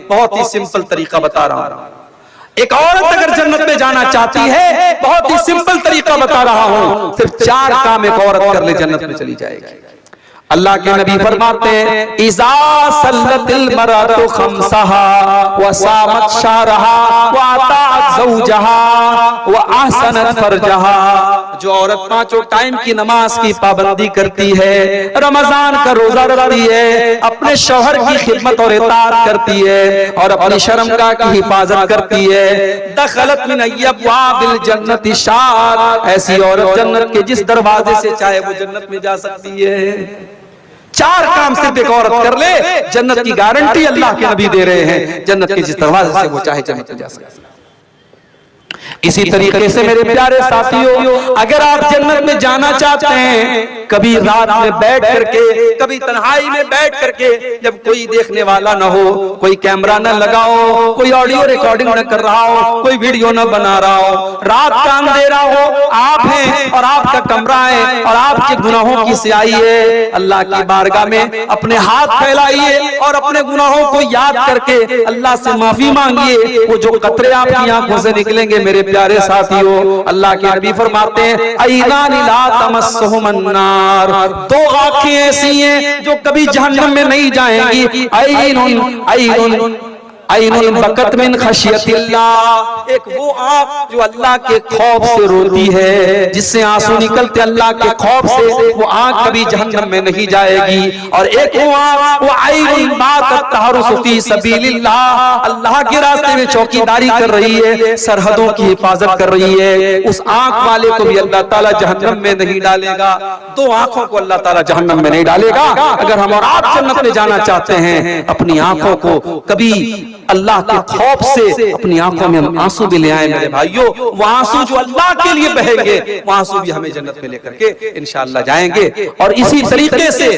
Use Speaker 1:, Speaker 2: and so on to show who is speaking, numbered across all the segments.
Speaker 1: बहुत ही सिंपल तरीका बता रहा हूं। एक औरत अगर जन्नत में जाना चाहती है, बहुत ही सिंपल तरीका बता रहा हूं, सिर्फ 4 काम एक औरत कर ले जन्नत में चली जाएगी। अल्लाह के नबी फरमाते हैं, इज़ा सल्लतिल मरअतु खम्सहा व सामत शहरहा व अताअत ज़ौजहा व अहसनत फरजहा। जो औरत 5 टाइम की नमाज की पाबंदी करती है, रमजान का रोजा रखती है, अपने शौहर की खिदमत और इताअत करती है और अपनी शर्मगाह की हिफाजत करती है, दखलत मिन अब्वाबिल जन्नति शार। ऐसी औरत जन्नत के जिस दरवाजे से चाहे वो जन्नत में जा सकती है। 4 काम सिर्फ एक औरत कर ले, जन्नत की गारंटी अल्लाह के नबी दे रहे हैं, जन्नत के जिस दरवाजे से वो चाहे जन्नत में जा सकती है। इसी तरीके से मेरे प्यारे साथियों, अगर आप जन्नत में जाना चाहते हैं, कभी रात में बैठ करके, कभी तन्हाई में बैठ करके, जब कोई देखने वाला ना हो, कोई कैमरा न लगाओ, कोई ऑडियो रिकॉर्डिंग न कर रहा हो, कोई वीडियो न बना रहा हो, रात का अंधेरा हो, आप हैं और आपका कमरा है और आपके गुनाहों की स्याही है, अल्लाह की बारगाह में अपने हाथ फैलाइए और अपने गुनाहों को याद करके अल्लाह से माफी मांगिए। वो जो कतरे आपकी आंखों से निकलेंगे मेरे प्यारे साथियों, अल्लाह के नबी फरमाते हैं, ऐनान ला तमस्सहुमुन नार। 2 आंखें ऐसी हैं जो कभी जहन्नम में नहीं जाएंगी। ऐनुन बकत मिन खशियतिल्लाह। एक वो आंख जो अल्लाह के खौफ से रोती है, जिससे आंसू निकलते अल्लाह के खौफ से, वो आंख कभी जहन्नम में नहीं जाएगी। और एक वो आंख, वो ऐनुन बातत तहरुसु फी सबीलिल्लाह, अल्लाह के रास्ते में चौकीदारी कर रही है, सरहदों की हिफाजत कर रही है। उस आंख वाले को भी अल्लाह ताला जहन्नम में नहीं डालेगा। 2 आंखों को अल्लाह ताला जहन्नम में नहीं डालेगा। अगर हम और आप जन्नत में जाना चाहते हैं, अपनी आंखों को कभी अल्लाह के खौफ से अपनी आंखों में हम आंसू भी ले आए मेरे भाइयों। वो आंसू जो अल्लाह के लिए बहेंगे, वो आंसू भी हमें जन्नत में लेकर के इंशाअल्लाह जाएंगे। और इसी तरीके से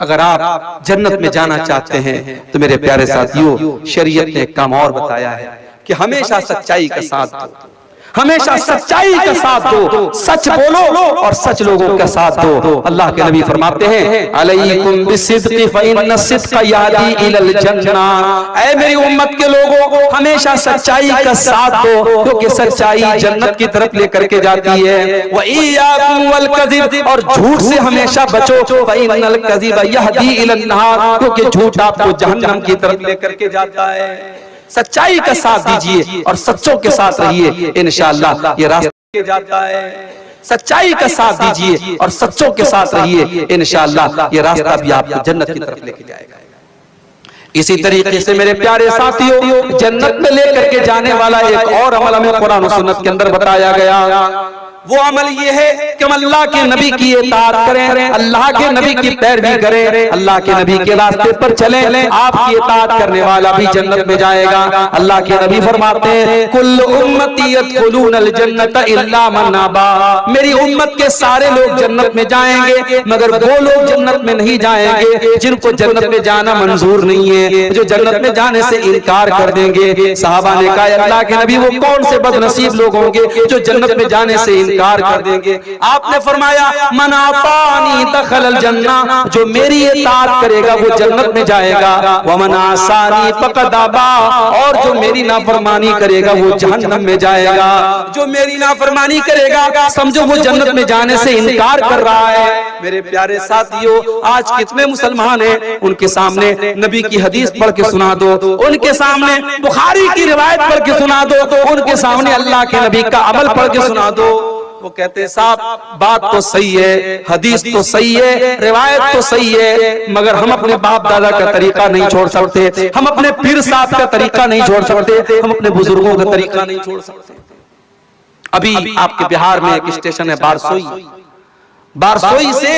Speaker 1: अगर आप जन्नत में जाना चाहते हैं, तो मेरे प्यारे साथियों, शरीयत ने एक काम और बताया है कि हमेशा सच्चाई का साथ दो, हमेशा सच्चाई का साथ दो, सच बोलो और सच लोगों का साथ दो। अल्लाह के नबी फरमाते हैं, अलैकुम बिस्सिद्क़ि फ़इन्न सिद्क़ यहदी इलल जन्नह। ऐ मेरी उम्मत के लोगों, हमेशा सच्चाई का साथ दो, क्योंकि सच्चाई जन्नत की तरफ लेकर के जाती है। व इय्याकुम वल कज़िब, और झूठ से हमेशा बचो, फ़इन्नल कज़िब यहदी इलन नार, क्योंकि झूठ आपको जहन्नम की तरफ लेकर के जाता है। सच्चाई का साथ दीजिए और सच्चों के साथ रहिए, इंशाअल्लाह ये रास्ता जाता है। सच्चाई का साथ दीजिए और सच्चों के साथ रहिए, इंशाअल्लाह ये रास्ता भी आपको जन्नत की तरफ लेके जाएगा। इसी तरीके से मेरे प्यारे साथियों, जन्नत में लेकर के जाने वाला एक और अमल हमें कुरान और सुन्नत के अंदर बताया गया। वो अमल ये है कि हम अल्लाह के नबी की इताअत करें, अल्लाह के नबी की पैरवी करें, अल्लाह के नबी के रास्ते पर चलें। आपकी इताअत करने वाला भी जन्नत में जाएगा। अल्लाह के नबी फरमाते हैं, कुल्लु उम्मती यदखुलूनल जन्नत इल्ला मन अबा। मेरी उम्मत के सारे लोग जन्नत में जाएंगे, मगर वो लोग जन्नत में नहीं जाएंगे जिनको जन्नत में जाना मंजूर नहीं है, जो जन्नत में जाने से इनकार कर देंगे। सहाबा ने कहा, अल्लाह के नबी वो कौन से बदनसीब लोग होंगे जो जन्नत में जाने से इनकार कर देंगे? आपने फरमाया, मन आतानी दखलल जन्नह, जो मेरी इताअत करेगा वो जन्नत में जाएगा। व मन आसानी फक़द अबा, और जो मेरी नाफरमानी करेगा वो जहन्नम में जाएगा। जो मेरी नाफरमानी करेगा समझो वो जन्नत में जाने से इनकार कर रहा है। मेरे प्यारे साथियों, आज कितने मुसलमान हैं, उनके सामने नबी की हदीस पढ़ के सुना दो, उनके सामने बुखारी की रिवायत पढ़ के सुना दो, उनके सामने अल्लाह के नबी का अमल पढ़ के सुना दो। वो कहते हैं, साहब बात तो सही है, हदीस तो सही है, रिवायत तो सही है, मगर हम अपने बाप दादा का तरीका नहीं छोड़ सकते, हम अपने पीर साहब का तरीका नहीं छोड़ सकते, हम अपने बुजुर्गों का तरीका नहीं छोड़ सकते। अभी आपके बिहार में एक स्टेशन है बारसोई, बारसोई से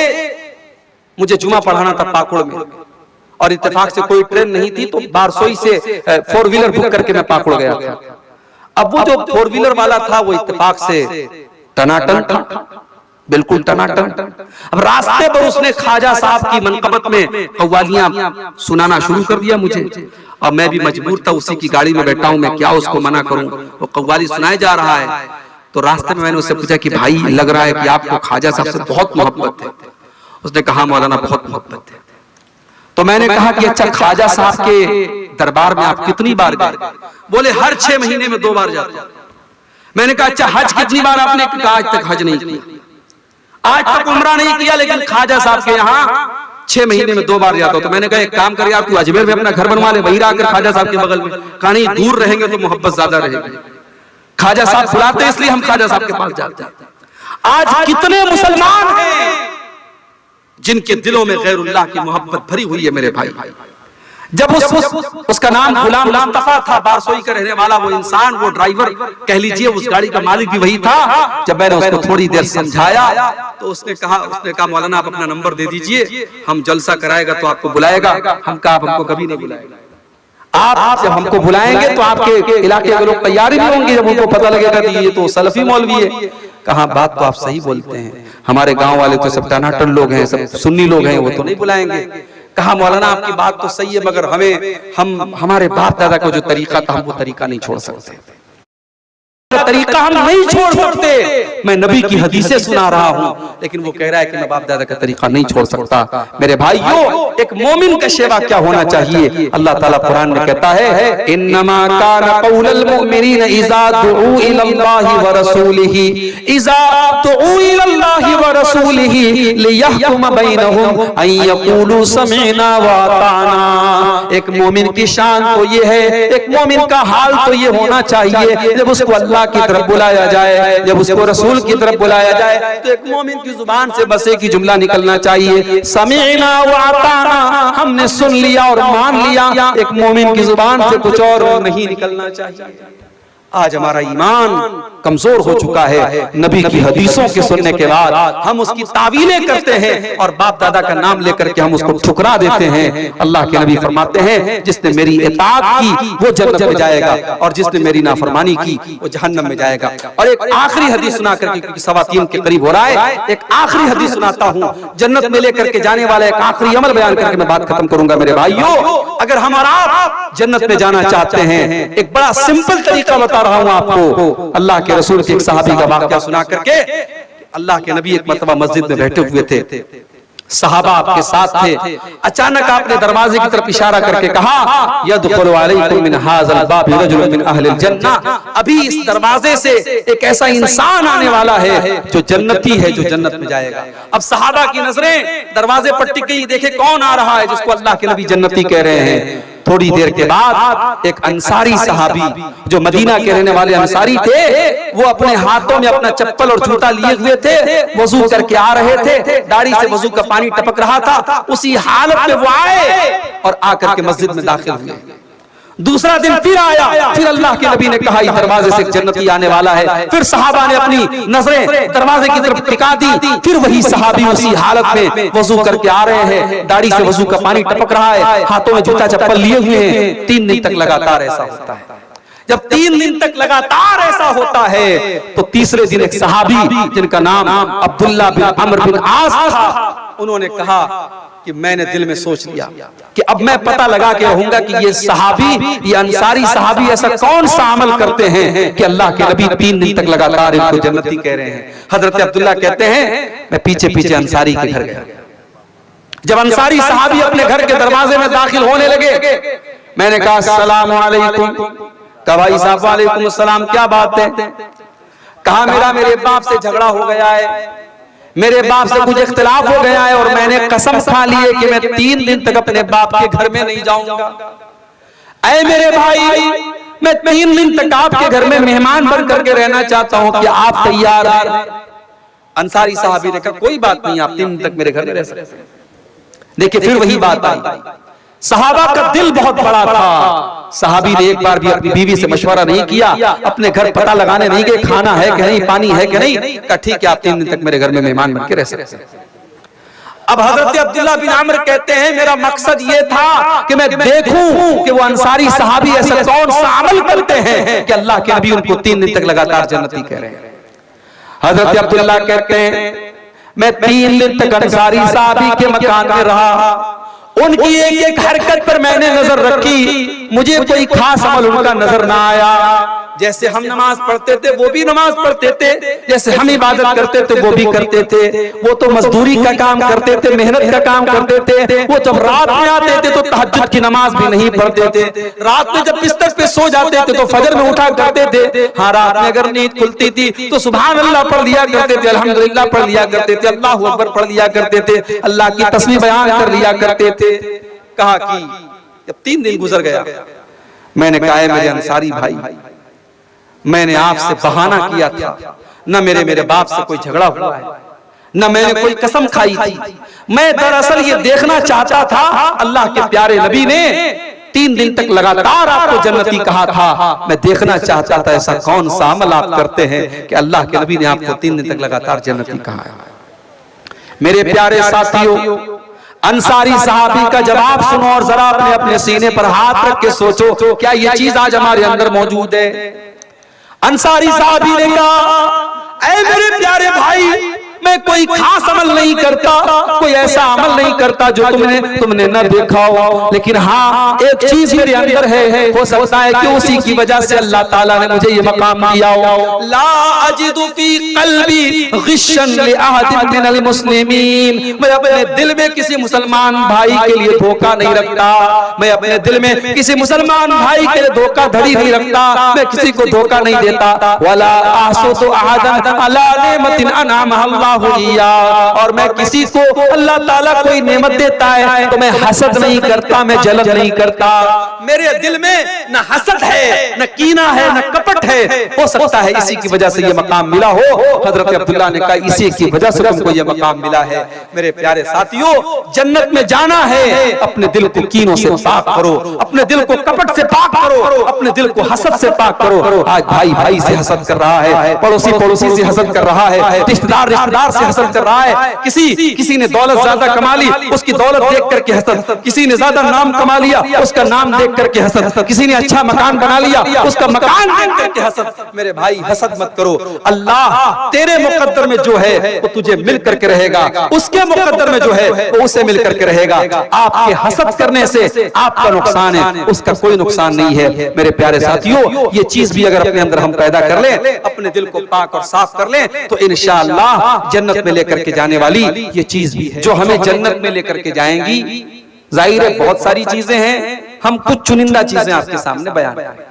Speaker 1: मुझे जुमा पढ़ाना था पाकुड़ में, और इत्तेफाक से कोई ट्रेन नहीं थी, तो बारसोई से 4 व्हीलर बुक करके मैं पाकुड़ गया था। अब वो जो 4 व्हीलर वाला था वो इत्तेफाक से टनाटन था, बिल्कुल टनाटन। अब रास्ते पर उसने ख्वाजा साहब की मनकबत में कव्वालियां सुनाना शुरू कर दिया मुझे। अब मैं भी मजबूर था, उसी की गाड़ी में बैठा हूं, मैं क्या उसको मना करूं, वो कव्वाली सुनाए जा रहा है। तो रास्ते में मैंने उससे पूछा कि भाई, लग रहा है कि आपको ख्वाजा साहब से बहुत मोहब्बत है। उसने कहा, मौलाना बहुत मोहब्बत है। तो मैंने कहा कि अच्छा, ख्वाजा साहब के दरबार में आप कितनी बार गए? बोले हर 6 महीने में 2 बार जाते हैं। मैंने कहा अच्छा हज कितनी बार आपने? कहा आज तक हज नहीं किया, आज तक उम्रा नहीं किया, लेकिन ख्वाजा साहब के यहाँ 6 महीने में 2 बार जाता हो। तो मैंने कहा एक काम करिए, आप तू अजमेर में अपना घर बनवा ले, वही आकर ख्वाजा साहब के बगल में। कहा नहीं, दूर रहेंगे तो मोहब्बत ज्यादा रहेगी, ख्वाजा साहब बुलाते इसलिए हम ख्वाजा साहब के पास जाते हैं। आज कितने मुसलमान हैं जिनके दिलों में गैरुल्लाह की मोहब्बत भरी हुई है मेरे भाई। जब उसका नाम गुलाम मुस्तफा था, बारसोई का रहने वाला वो इंसान, वो ड्राइवर कह लीजिए, उस गाड़ी का मालिक भी वही था। जब मैंने उसको थोड़ी देर समझाया तो उसने कहा मौलाना आप अपना नंबर दे दीजिए, हम जलसा कराएगा तो आपको बुलाएगा। हम कहा आप हमको कभी नहीं बुलाएगा, आप जब हमको बुलाएंगे तो आपके इलाके के लोग तैयारी भी होंगे, जब उनको पता लगेगा कि ये तो सलफी मौलवी है। कहा बात तो आप सही बोलते हैं, हमारे गांव वाले तो सब टनाटन लोग हैं, सब सुन्नी लोग हैं, वो तो नहीं बुलाएंगे। कहा मौलाना आपकी बात तो सही है, मगर हम हमारे बाप दादा का जो तरीका था हम वो तरीका नहीं छोड़ सकते, तरीका हम नहीं छोड़ सकते। मैं नबी की हदीसें सुना रहा हूं, लेकिन वो कह रहा है कि मैं बाप दादा का तरीका नहीं छोड़ सकता। मेरे भाइयों, एक मोमिन का शेवा क्या होना चाहिए? अल्लाह ताला कुरान में कहता है इन्नमा काना कौलुल मुमिनीन इज़ा दुऊ इलल्लाहि व रसूलिही इज़ा दुऊ इलल्लाहि व रसूलिही लियहकुम बैनहुम अन यक़ूलू समिअना व अताना। एक मोमिन की शान तो ये है, एक मोमिन का हाल तो ये होना चाहिए, जब उसको अल्लाह की तरफ बुलाया जाए, जब उसको रसूल की तरफ बुलाया जाए, तो एक मोमिन की जुबान से बस एक ही जुमला निकलना चाहिए, समीना व अताना, हमने सुन लिया और मान लिया। एक मोमिन की जुबान से कुछ और नहीं निकलना चाहिए। आज हमारा ईमान कमजोर हो चुका है, नबी की हदीसों के सुनने के बाद हम उसकी तावीलें करते हैं और बाप दादा का नाम लेकर के हम उसको ठुकरा देते हैं। अल्लाह के नबी फरमाते हैं जिसने मेरी इताअत की वो जन्नत में जाएगा और जिसने मेरी नाफरमानी की वो जहन्नम में जाएगा। और एक आखिरी हदीस सुना करके, क्योंकि 3:15 के करीब हो रहा है, एक आखिरी हदीस सुनाता हूँ, जन्नत में लेकर के जाने वाला एक आखिरी अमल बयान करके मैं बात खत्म करूंगा। मेरे भाइयों, अगर हमारा जन्नत में जाना चाहते हैं, एक बड़ा सिंपल तरीका बता रहा हूं आपको। अल्लाह के रसूल के एक सहाबी का वाकया सुना करके, अल्लाह के नबी एक मर्तबा मस्जिद में बैठे हुए थे, सहाबा आपके साथ थे, अचानक आपने दरवाजे की तरफ इशारा करके कहा यदखुलु अलैकुम मिन हाज़ल बाबि रजुलुन मिन अहलिल जन्नह, अभी इस दरवाजे से एक ऐसा इंसान आने वाला है जो जन्नती है, जो जन्नत में जाएगा। अब सहाबा की नजरें दरवाजे पर टिक गई, देखे कौन आ रहा है जिसको अल्लाह के नबी जन्नती कह रहे हैं। थोड़ी देर के बाद एक अंसारी सहाबी, जो मदीना के रहने वाले अंसारी थे, वो अपने हाथों में अपना चप्पल और जूता लिए हुए थे, वजू करके आ रहे थे, दाढ़ी से वजू का पानी टपक रहा था। उसी हालत में वो आए और आकर के मस्जिद में दाखिल हुए। दूसरा दिन फिर आया, फिर अल्लाह के नबी ने कहा इस दरवाजे से एक जन्नती आने वाला है। फिर सहाबा ने अपनी नजरें दरवाजे की तरफ टिका दी, फिर वही सहाबी उसी हालत में वजू करके आ रहे हैं, दाढ़ी से वजू का पानी टपक रहा है, हाथों में जूता चप्पल लिए हुए हैं। 3 दिन तक लगातार ऐसा होता है। जब 3 दिन तक लगातार ऐसा होता है तो तीसरे दिन एक सहाबी जिनका नाम अब्दुल्ला बिन अम्र बिन आस था, उन्होंने कहा कि मैंने दिल में सोच लिया कि अब मैं पता लगा के रहूंगा कि ये सहाबी, ये अंसारी सहाबी ऐसा कौन सा अमल करते हैं कि अल्लाह के नबी 3 दिन तक लगातार इनको जन्नती कह रहे हैं। हजरत अब्दुल्ला कहते हैं मैं पीछे पीछे अंसारी के घर गया। जब अंसारी सहाबी अपने घर के दरवाजे में दाखिल होने लगे, मैंने कहा अस्सलाम वालेकुम। कहा भाई साहब वालेकुम अस्सलाम, क्या बात है? कहा मेरे बाप से झगड़ा हो गया है, मेरे बाप से कुछ इख्तिलाफ हो गया है और मैंने कसम खा ली है कि मैं 3 दिन तक अपने बाप के घर में नहीं जाऊंगा। ऐ मेरे भाई, मैं 3 दिन तक आपके घर में मेहमान बन करके रहना चाहता हूं, कि आप तैयार हैं? अंसारी साहबी ने कहा कोई बात नहीं, आप 3 दिन तक मेरे घर में रह सकते हैं। देखिए फिर वही बात आई, सहाबा का दिल बहुत बड़ा था। सहाबी ने एक बार भी अपनी बीवी से मशवरा नहीं किया, अपने घर पता लगाने नहीं गए खाना है कि नहीं, पानी है कि नहीं। कहा ठीक है आप 3 दिन तक मेरे घर में मेहमान बन के रह सकते हैं। अब हजरत अब्दुल्ला बिन अम्र कहते हैं मेरा मकसद ये था कि मैं देखूं कि वो अंसारी सहाबी ऐसा कौन सा अमल करते हैं कि अल्लाह के नबी उनको 3 दिन तक लगातार जन्नती कह रहे हैं। हजरत अब्दुल्ला कहते हैं मैं 3 दिन तक अंसारी सहाबी के मकान में रहा, उनकी एक एक हरकत पर मैंने नजर रखी, मुझे कोई खास अमल उनका नजर ना आया। जैसे हम नमाज पढ़ते थे वो भी नमाज पढ़ते थे, जैसे हम इबादत करते थे वो भी करते थे। वो तो मजदूरी का काम करते थे, मेहनत का काम करते थे। वो जब रात में आते थे तो तहज्जुद की नमाज भी नहीं पढ़ते थे। रात में जब बिस्तर पे सो जाते थे तो फजर में उठा करते थे। हाँ, रात में अगर नींद खुलती थी तो सुभान अल्लाह पढ़ लिया करते थे, अल्हम्दुलिल्लाह पढ़ लिया करते थे, अल्लाहू अकबर पढ़ लिया करते थे, अल्लाह की तस्बीह बयान कर लिया करते थे। कहा कि जब 3 दिन गुजर गया, मैंने कहा मेरे अंसारी भाई, मैंने आपसे बहाना किया था, न मेरे बाप से कोई झगड़ा हुआ है, न मैंने कोई कसम खाई थी। मैं दरअसल ये देखना चाहता था, अल्लाह के प्यारे नबी ने 3 दिन तक लगातार आपको जन्नती कहा था, मैं देखना चाहता था ऐसा कौन सा अमल आप करते हैं कि अल्लाह के नबी ने आपको 3 दिन तक लगातार जन्नती कहा है। मेरे प्यारे साथियों, अंसारी सहाबी का जवाब सुनो और जरा अपने सीने पर हाथ रख के सोचो, क्या ये चीज आज हमारे अंदर मौजूद है? अंसारी साहबी ने कहा, ऐ मेरे प्यारे भाई, मैं कोई खास अमल नहीं करता, कोई ऐसा अमल नहीं करता जो तुमने न देखा हो, लेकिन हाँ एक चीज मेरे अंदर है, हो सकता है कि उसी की वजह से अल्लाह ताला ने मुझे ये मकाम दिया हो। ला अजिदु फी क़ल्बी ग़िश्शन लि अहदिन मिनल मुस्लिमीन, मैं अपने दिल में किसी मुसलमान भाई के लिए धोखा नहीं रखता, मैं अपने दिल में किसी मुसलमान भाई के लिए धोखाधड़ी नहीं रखता, मैं किसी को धोखा नहीं देता। वला आसुतु अहदन अला निअमतिन अनअमा अल्लाह, और मैं किसी को अल्लाह ताला कोई नेमत देता है तो मैं हसद नहीं करता, मैं जलन नहीं करता। मेरे दिल में न हसद है, न कीना है, न कपट है। हो सकता है इसी की वजह से ये मकाम मिला हो। हजरत अब्दुल्ला ने कहा इसी की वजह से तुमको ये मकाम मिला है। मेरे प्यारे साथियों, जन्नत में जाना है, अपने दिल को कीनों से पाक करो, अपने दिल को कपट से पाक करो, अपने दिल को हसद से पाक करो। आज भाई भाई से हसद कर रहा है, पड़ोसी पड़ोसी से हसद कर रहा है, रिश्तेदार से हसद कर रहा है। किसी ने दौलत ज्यादा कमा ली, उसकी दौलत देख करके हसद, किसी ने ज्यादा नाम कमा लिया, उसका नाम देख करके हसद, किसी ने अच्छा मकान बना लिया, उसका मकान देख करके हसद। मेरे भाई हसद मत करो, अल्लाह तेरे मुकद्दर में जो है वो तुझे मिल करके रहेगा, उसके मुकद्दर में जो है वो उसे मिल करके रहेगा। आपके हसद करने से आपका नुकसान है, उसका कोई नुकसान नहीं है। मेरे प्यारे साथियों, ये चीज भी अगर अपने अंदर हम पैदा कर लें, अपने दिल को पाक और साफ कर लें, तो इंशाअल्लाह जन्नत में लेकर के जाने वाली ये चीज भी है जो हमें जन्नत में लेकर के जाएंगी। जाहिर है बहुत सारी चीजें हैं, हम कुछ चुनिंदा चीजें आपके सामने बयान करें।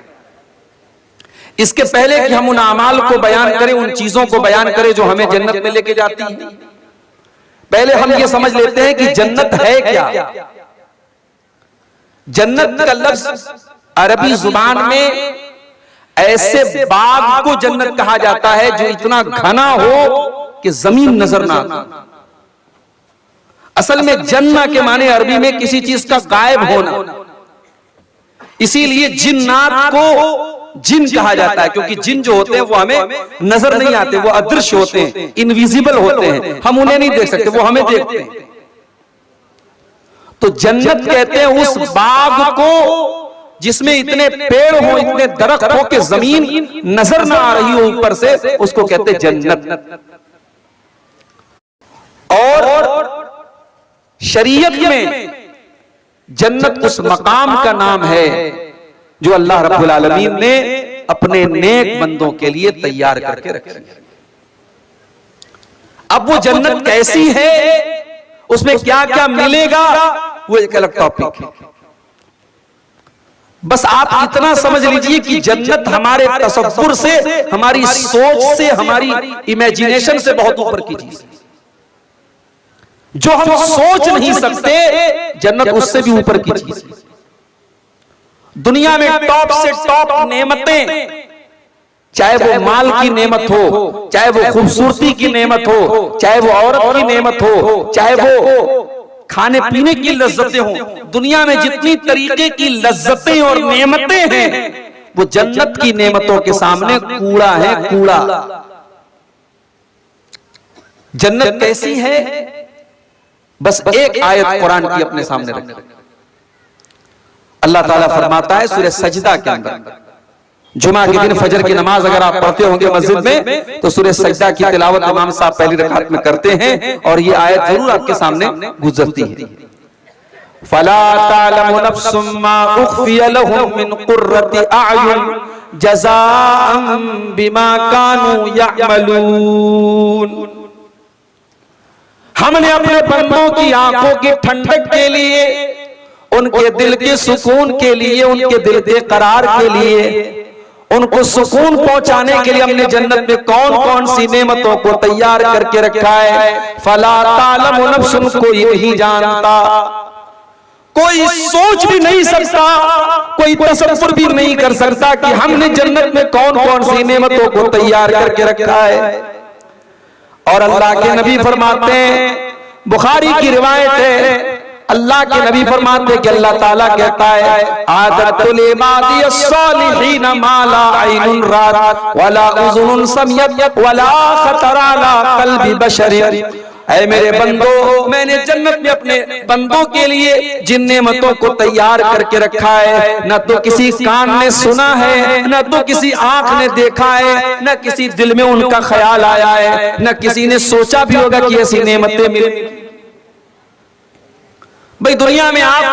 Speaker 1: इसके पहले कि हम उन अमाल को बयान करें, उन चीजों को बयान करें जो हमें जन्नत में लेके जाती है, पहले हम ये समझ लेते हैं कि जन्नत है क्या। जन्नत का लफ्ज अरबी जुबान में ऐसे बाग को जन्नत कहा जाता है जो इतना घना हो कि जमीन नजर ना आती। असल में जन्ना के माने अरबी में किसी चीज का गायब होना, इसीलिए जिन्नात को जिन कहा जाता है, क्योंकि जिन जो होते हैं वो हमें नजर नहीं आते, वो अदृश्य होते हैं, इनविजिबल होते हैं, हम उन्हें नहीं देख सकते, वो हमें देखते हैं। तो जन्नत कहते हैं उस बाग को जिसमें इतने पेड़ हो, इतने दरख्त हो कि जमीन नजर ना आ रही हो ऊपर से, उसको कहते हैं जन्नत। और शरीयत में जन्नत उस मकाम का नाम है जो अल्लाह रब्बुल आलमीन ने अपने नेक बंदों के लिए तैयार करके रखी है। अब वो जन्नत कैसी है, उसमें क्या क्या मिलेगा, वो एक अलग टॉपिक है। बस आप इतना समझ लीजिए कि जन्नत हमारे तसव्वुर से, हमारी सोच से, हमारी इमेजिनेशन से बहुत ऊपर की चीज है। जो हम सोच नहीं सकते, जन्नत उससे भी ऊपर की चीज है। दुनिया में टॉप से टॉप नेमतें, चाहे वो माल की नेमत हो, चाहे वो खूबसूरती की नेमत हो, चाहे वो औरत की नेमत हो, चाहे वो खाने पीने की लज्जतें हो, दुनिया में जितनी तरीके की लज्जतें और नेमतें हैं, वो जन्नत की नेमतों के सामने कूड़ा है, कूड़ा। जन्नत कैसी है, बस एक आयत कुरान की अपने सामने रखें। अल्लाह ताला फरमाता है सूरह सजदा के अंदर, जुमा के दिन फजर की नमाज अगर आप पढ़ते होंगे मस्जिद में, तो सूरह सजदा की तिलावत इमाम साहब पहली रकात में करते हैं, और ये आयत जरूर आपके सामने गुजरती है। फला तालमु नफ्सुम मा उख्फिय लहुम मिन कुर्रति अयुन जज़ाअन बिमा कानू यअमलून। हमने अपने बंदों की आंखों की ठंडक के लिए, उनके दिल के सुकून के लिए, उनके दिल के करार के लिए, उनको सुकून पहुंचाने के लिए हमने जन्नत में कौन कौन सी नेमतों को तैयार करके रखा है। फला तालमु नफ्सुन, कोई नहीं जानता, कोई सोच भी नहीं सकता, कोई तसव्वुर भी नहीं कर सकता कि हमने जन्नत में कौन कौन सी नेमतों को तैयार करके रखा है। और अल्लाह के नबी फरमाते हैं, बुखारी की रिवायत है, अल्लाह के नबी फरमाते कि अल्लाह ताला कहता है, आदतुल इबादी अस्सालिहीन मा ला ऐनुन रात वला उज़ुनुन समियत वला खतरा अला क़ल्बि बशर। ऐ मेरे बंदो, मैंने जन्नत में अपने बंदों के लिए जिन नेमतों को तैयार करके रखा है, न तो किसी कान ने सुना है, न तो किसी आंख ने देखा है, न किसी दिल में उनका ख्याल आया है, न किसी ने सोचा भी होगा कि ऐसी नेमतें मिलेंगी। भाई दुनिया में आप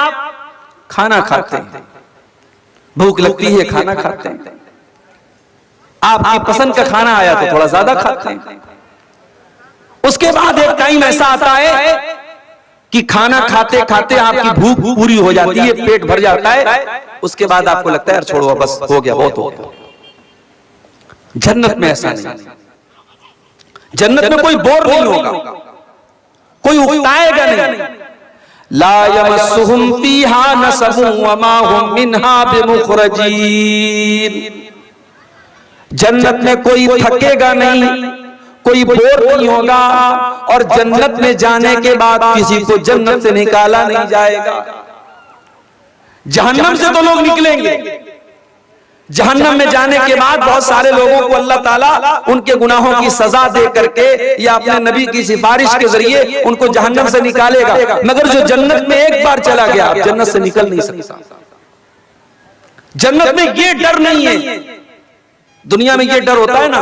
Speaker 1: खाना खाते हैं, भूख लगती है, खाना खाते हैं, आपकी पसंद का खाना आया तो थोड़ा ज्यादा खाते हैं। उसके बाद एक टाइम ऐसा आता है कि खाना खाते खाते आपकी भूख पूरी हो जाती है, पेट भर जाता है, उसके बाद आपको लगता है यार छोड़ो बस हो गया, बहुत हो गया। जन्नत में ऐसा नहीं, जन्नत में कोई बोर नहीं होगा, कोई उकताएगा नहीं। ला यमस्सुहुम फीहा नसबुन वमा हुम मिन्हा बिमुखरजीन। जन्नत में कोई थकेगा नहीं, कोई बोर नहीं होगा, और जन्नत में जाने के बाद किसी को जन्नत से निकाला नहीं जाएगा। जहन्नम से तो लोग निकलेंगे, जहन्नम में जाने के बाद बहुत सारे लोगों को अल्लाह ताला उनके गुनाहों की सजा दे करके या अपने नबी की सिफारिश के जरिए उनको जहन्नम से निकालेगा। मगर जो जन्नत में एक बार चला गया, आप जन्नत से निकल नहीं सकता। जन्नत में ये डर नहीं है। दुनिया में ये डर होता है ना,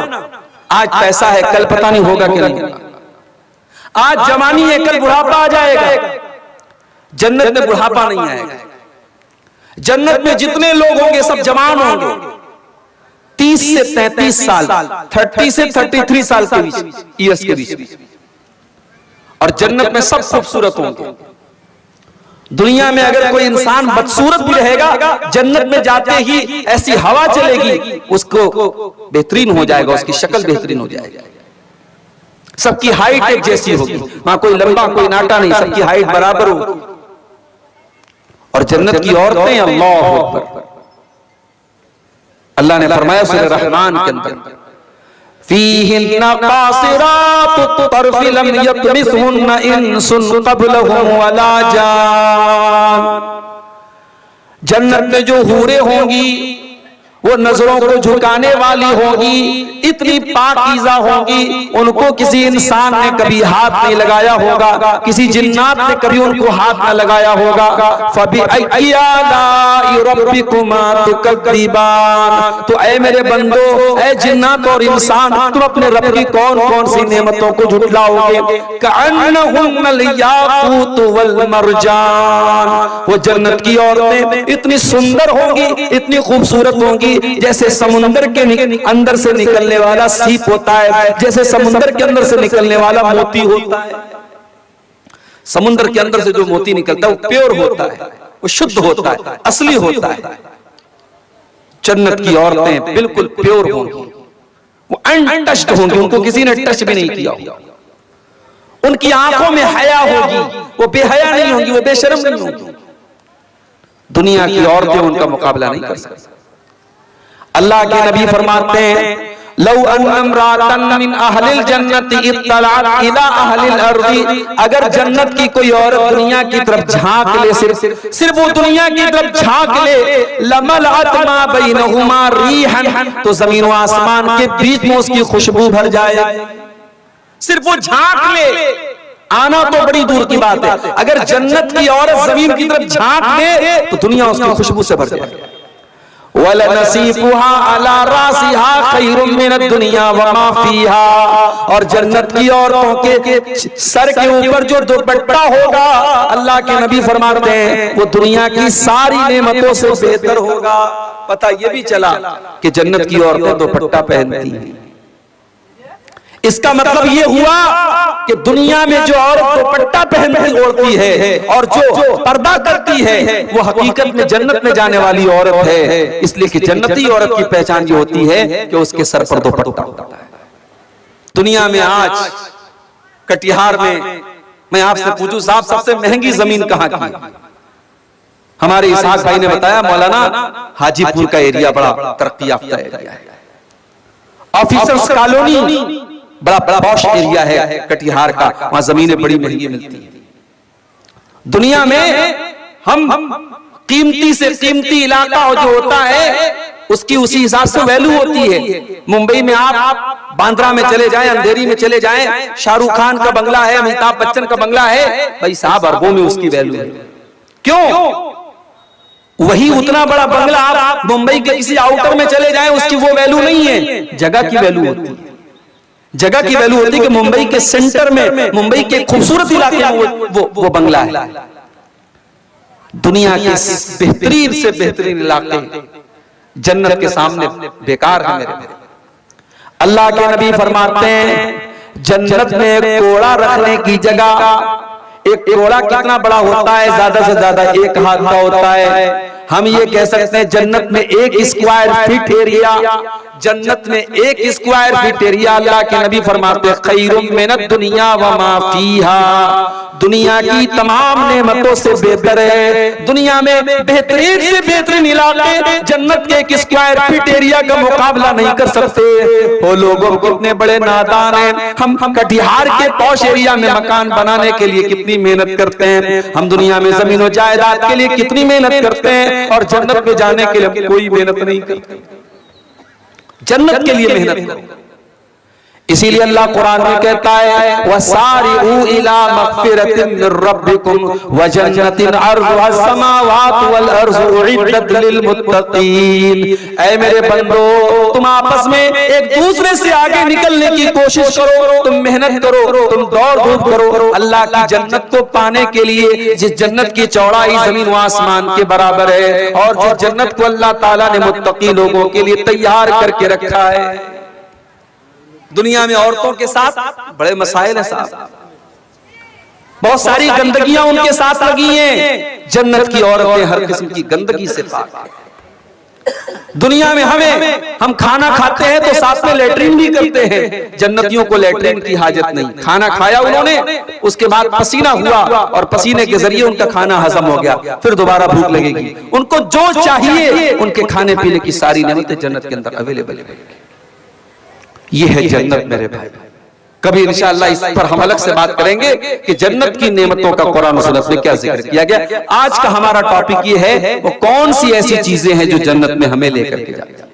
Speaker 1: आज पैसा है कल पता नहीं होगा कि नहीं, आज जवानी है कल बुढ़ापा आ जाएगा। जन्नत में बुढ़ापा नहीं आएगा। जन्नत में जितने लोग होंगे सब जवान होंगे, 30 से 33 साल, 30 से 33 साल के बीच, ईयर्स के बीच। और जन्नत में सब खूबसूरत होंगे। दुनिया में अगर कोई इंसान बदसूरत भी रहेगा, जन्नत में जाते ही ऐसी हवा चलेगी, उसको बेहतरीन हो जाएगा, उसकी शक्ल बेहतरीन हो जाएगी। सबकी हाइट एक जैसी होगी, वहां कोई लंबा कोई नाटा नहीं, सबकी हाइट बराबर होगी। और जन्नत की औरतें, अल्लाह अकबर, अल्लाह ने फरमाया सूरह रहमान के अंदर, फीहिन्ना कासिरातुत तर्फ़ लम यतमिसहुन्ना इंसुन क़ब्लहुम वला जान। जन्नत में जो हूरें होंगी वो नजरों को झुकाने वाली होगी, इतनी पाकीज़ा होंगी, उनको किसी इंसान ने कभी हाथ नहीं लगाया होगा, किसी जिन्नात ने कभी उनको हाथ न लगाया होगा। फ़बिअय्यि आलाइ रब्बिकुमा तुकज़्ज़िबान। तो ऐ मेरे बंदो, ऐ जिन्नात और इंसान, तुम अपने रब की कौन कौन सी नेमतों को झुठलाओगे। कअन्नहुन्नल याक़ूत वल मरजान। वो जन्नत की औरतें इतनी सुंदर होंगी, इतनी खूबसूरत होंगी, जैसे समुंदर के अंदर से निकलने वाला सीप होता है, जैसे समुंदर के अंदर से निकलने वाला मोती होता है। समुंदर के अंदर से जो मोती निकलता है वो प्योर होता है, वो शुद्ध होता है, असली होता है। जन्नत की औरतें बिल्कुल प्योर होंगी, वो अनटच्ड होंगी, उनको किसी ने टच भी नहीं किया होगा। उनकी आंखों में हया होगी, वो बेहया नहीं होंगी, वो बेशर्म नहीं होंगी। दुनिया की औरतें उनका मुकाबला नहीं कर सकती। अल्लाह के नबी फरमाते हैं, लौ अन्नम्रातन मिन अहलिल जन्नति इत्तलअत इला अहलिल अर्दी। अगर जन्नत की कोई औरत दुनिया की तरफ झांक ले, सिर्फ वो दुनिया की तरफ झांक ले, लमलअत मा बैनहुमा रीहन, तो जमीन व आसमान के बीच में उसकी खुशबू भर जाए। सिर्फ वो झांक ले, आना तो बड़ी दूर की बात है, अगर जन्नत की औरत जमीन की तरफ झांक ले तो दुनिया उसकी खुशबू से भर जाए। वलनसीफुहा अला रासिहा खैरुम मिनद दुनिया वमा फीहा। और जन्नत की औरतों के सर के ऊपर जो दुपट्टा होगा, अल्लाह के नबी फरमाते हैं, वो दुनिया की सारी नेमतों से बेहतर होगा। पता ये भी चला कि जन्नत की औरतें दुपट्टा पहनती हैं। इसका मतलब ये हुआ कि दुनिया में जो औरत दुपट्टा पहनती ओढ़ती है और जो पर्दा करती है वो हकीकत में जन्नत में जाने वाली औरत है। इसलिए कि जन्नती औरत की पहचान ये होती है कि उसके सर पर दुपट्टा होता है। दुनिया में आज कटिहार में मैं आपसे पूछूं साहब, सबसे महंगी जमीन कहां की? हमारे इसहाक भाई ने बताया मौलाना हाजीपुर का एरिया बड़ा तरक्की याफ्ता एरिया है, ऑफिसर्स कॉलोनी बड़ा पॉश एरिया है कटिहार का, वहां जमीनें बड़ी महंगी मिलती हैं। दुनिया में हम कीमती से कीमती इलाका जो होता है उसकी उसी हिसाब से वैल्यू होती है। मुंबई में आप बांद्रा में चले जाएं, अंधेरी में चले जाएं, शाहरुख खान का बंगला है, अमिताभ बच्चन का बंगला है, भाई साहब अरबों में उसकी वैल्यू है। क्यों? वही उतना बड़ा बंगला आप मुंबई के किसी आउटर में चले जाएं, उसकी वो वैल्यू नहीं है। जगह की वैल्यू होती है, जगह की वैल्यू होती है कि मुंबई के सेंटर में, मुंबई के खूबसूरत इलाके में वो बंगला है। दुनिया के बेहतरीन से बेहतरीन इलाके जन्नत के सामने बेकार है मेरे भाई। अल्लाह के नबी फरमाते हैं जन्नत में एक कोड़ा रखने की जगह, एक कोड़ा कितना बड़ा होता है? ज्यादा से ज्यादा 1 हाथ का होता है। हम ये कह सकते हैं जन्नत में 1 स्क्वायर फीट एरिया, जन्नत में 1 स्क्वायर फीट एरिया अल्लाह के नबी फरमाते हैं खैरुम मिनद दुनिया व मा फीहा, दुनिया की तमाम नेमतों से बेहतर है। दुनिया में बेहतरीन से बेहतरीन इलाके जन्नत के 1 स्क्वायर फीट एरिया का मुकाबला नहीं कर सकते। वो लोगों कितने बड़े नादान हैं। हम कटिहार के पॉश एरिया में मकान बनाने के लिए कितनी मेहनत करते हैं, हम दुनिया में जमीन और जायदाद के लिए कितनी मेहनत करते हैं, और जन्नत में जाने के लिए कोई मेहनत नहीं करते। जन्नत के लिए मेहनत करो। इसीलिए अल्लाह कुरान में कहता है वसारिउ इला मगफिरतिन मिर रब्बिकुम व जन्नतिन अर्जुहा समावातु वल अर्ज़ु उइद्दत लिल मुत्तकीन। ऐ मेरे बंदो, तुम आपस में एक दूसरे से आगे निकलने की कोशिश करो, तुम मेहनत करो, तुम दौड़ धूप करो अल्लाह की जन्नत को पाने के लिए। जिस जन्नत की चौड़ाई जमीन व आसमान के बराबर है, और जिस जन्नत को अल्लाह ताला ने मुत्तकी लोगों के लिए तैयार करके रखा है। दुनिया में औरतों के साथ बड़े मसाइल हैं साहब, बहुत सारी गंदगियां उनके साथ लगी हैं। जन्नत की औरतें हर किस्म की गंदगी से पाक हैं। दुनिया में हम खाना खाते हैं तो साथ में लेटरिन भी करते हैं, जन्नतियों को लेटरिन की हाजत नहीं। खाना खाया उन्होंने, उसके बाद पसीना हुआ और पसीने के जरिए उनका खाना हजम हो गया, फिर दोबारा भूख लगेगी। उनको जो चाहिए उनके खाने पीने की सारी नेमतें जन्नत के अंदर अवेलेबल है। ये है जन्नत मेरे भाई। कभी इंशाअल्लाह इस पर हम अलग से बात करेंगे कि जन्नत की नेमतों का कुरान और सुन्नत में क्या जिक्र किया गया। आज का हमारा टॉपिक ये है वो कौन सी ऐसी चीजें हैं जो जन्नत में हमें लेकर के जाती हैं।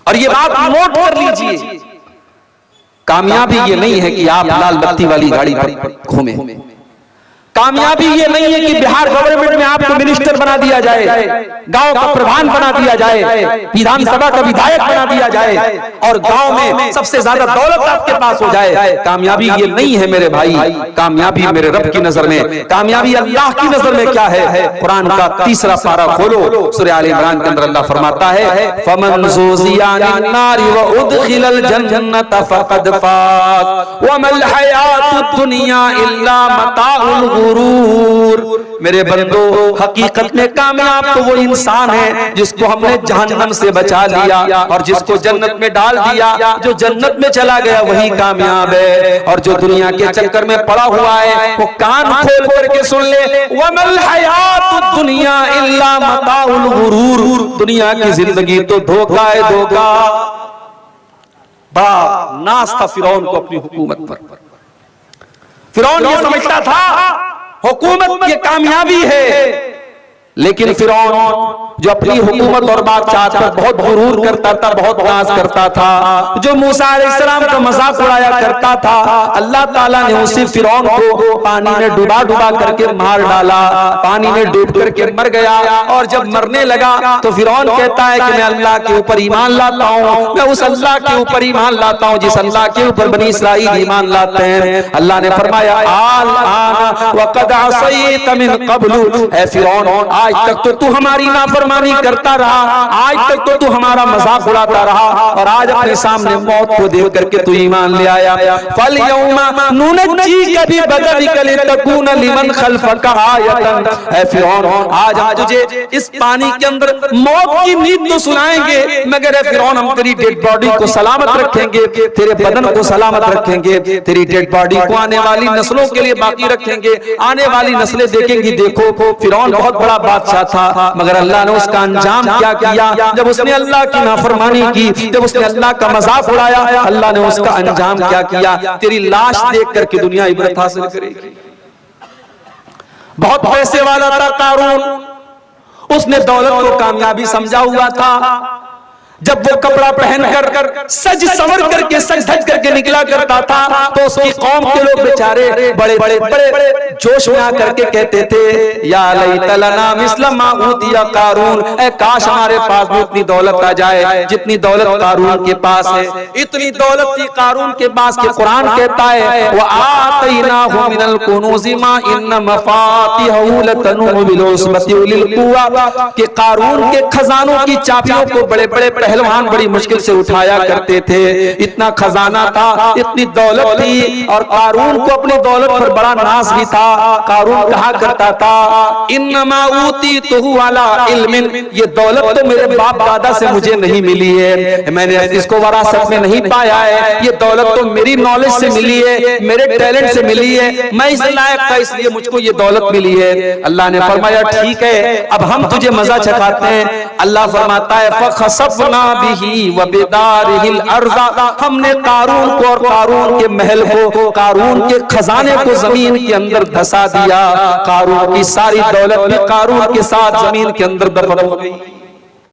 Speaker 1: और ये बात नोट कर लीजिए, कामयाबी ये नहीं है कि आप लाल बत्ती वाली गाड़ी पर घूमे, कामयाबी ये नहीं है कि बिहार गवर्नमेंट में आपको मिनिस्टर बना दिया जाए, गांव का प्रधान बना दिया जाए, विधानसभा का विधायक बना दिया जाए और गांव में सबसे ज्यादा दौलत आपके पास हो जाए। कामयाबी ये नहीं है मेरे भाई। कामयाबी मेरे रब की नजर में, कामयाबी अल्लाह की नजर में क्या है? कुरान का 3रा पारा खोलो, सूरह आल इमरान के अंदर अल्लाह फरमाता है फमन ज़ुज़िया अनिन नारि व उदखिलल जन्नत फक़द फाज़ व मल हयातुद दुनिया इल्ला मताउल गुरूर। मेरे बंदो, हकीकत में कामयाब तो वो इंसान है जिसको हमने जहन्नम से बचा लिया और जिसको जन्नत में डाल दिया। जो जन्नत में चला गया वही कामयाब है, और जो दुनिया के चक्कर में पड़ा हुआ है वो कान खोल करके सुन ले, वमल हयातुद दुनिया इल्ला मताउल गुरूर। दुनिया की जिंदगी तो धोखा है, धोखा। बड़ा नाज था फिरौन को अपनी हुकूमत पर। फिरौन ये समझता था हुकूमत की कामयाबी है, लेकिन फिरौन जो अपनी हुकूमत और बादशाहत पर बहुत गुरूर करता था, बहुत नाज करता था, जो मूसा अलैहिस्सलाम का मजाक उड़ाया करता था, अल्लाह ताला ने उसी फिरौन को पानी में डुबा डुबा करके मार डाला। पानी में डूब करके मर गया, और जब मरने लगा तो फिरौन कहता है कि मैं अल्लाह के ऊपर ईमान लाता हूँ, मैं उस अल्लाह के ऊपर ईमान लाता हूँ जिस अल्लाह के ऊपर बनी इस्राईल ईमान लाते हैं। अल्लाह ने फरमाया आल आना वक़द असैत मिन क़ब्लु, ऐ फिरौन आज तक तो तू हमारी नाफरमानी करता रहा, आज तक तो तू हमारा मजाक उड़ाता रहा, और आज अपने सामने मौत को देख करके तू ईमान ले आया। फल यौमा नुनज्जीका बिबदनिका लितकूना लिमन खल्फका आयतन। ऐ फिरौन, आज हम तुझे इस पानी के अंदर मौत की नींद तो सुनाएंगे, मगर ऐ फिरौन हम तेरी डेड बॉडी को सलामत रखेंगे, तेरे बदन को सलामत रखेंगे, तेरी डेड बॉडी को आने वाली नस्लों के लिए बाकी रखेंगे, आने वाली नस्लें देखेंगी। देखो फिरौन बहुत बड़ा बादशाह था, मगर अल्लाह ने उसका अंजाम क्या किया? जब उसने अल्लाह की नाफरमानी की, जब उसने अल्लाह का मजाक उड़ाया, अल्लाह ने उसका अंजाम क्या किया? तेरी लाश देख करके दुनिया इबरत हासिल करेगी। बहुत पैसे वाला था कारून, उसने दौलत को कामयाबी समझा हुआ था। जब वो कपड़ा पहनकर सज संवर करके सज धज करके निकला करता था, तो उसकी कौम के लोग बेचारे बड़े बड़े बड़े जोश में आकर के कहते थे, या लैता लना मिस्ल मा ऊतिया कारून, ऐ काश हमारे पास भी उतनी दौलत आ जाए जितनी दौलत कारून के पास है। इतनी दौलत थी कारून के पास कि कुरान कहता है, व आतैनाहु मिनल कुनूज़ि मा इन्न मफातिहु लतनू बिल उस्बति उलिल कुव्वा, कि कारून के खजानों की चाबियों को बड़े बड़े पहलवान बड़ी मुश्किल से उठाया करते थे। इतना खजाना था, इतनी दौलत थी, और कारून को अपनी दौलत पर बड़ा नाज भी था। कारून कहा करता था, इन्नमा ऊतीतुहु अला इल्मिन, ये दौलत तो मेरे बाप दादा से मुझे नहीं मिली है, मैंने इसको वरासत में नहीं पाया है, ये दौलत तो मेरी नॉलेज से मिली है, मेरे टैलेंट से मिली है, मैं इस लायक था इसलिए मुझको ये दौलत मिली है। अल्लाह ने फरमाया ठीक है, अब हम तुझे मजा चखाते हैं। अल्लाह फरमाता है, फखसफना बिही व बिदारिहिल अर्ज़, हमने कारून को और कारून के महल को, कारून के खजाने को जमीन के अंदर धसा दिया। कारून की सारी दौलत भी कारून के साथ जमीन के अंदर दफन हो गई।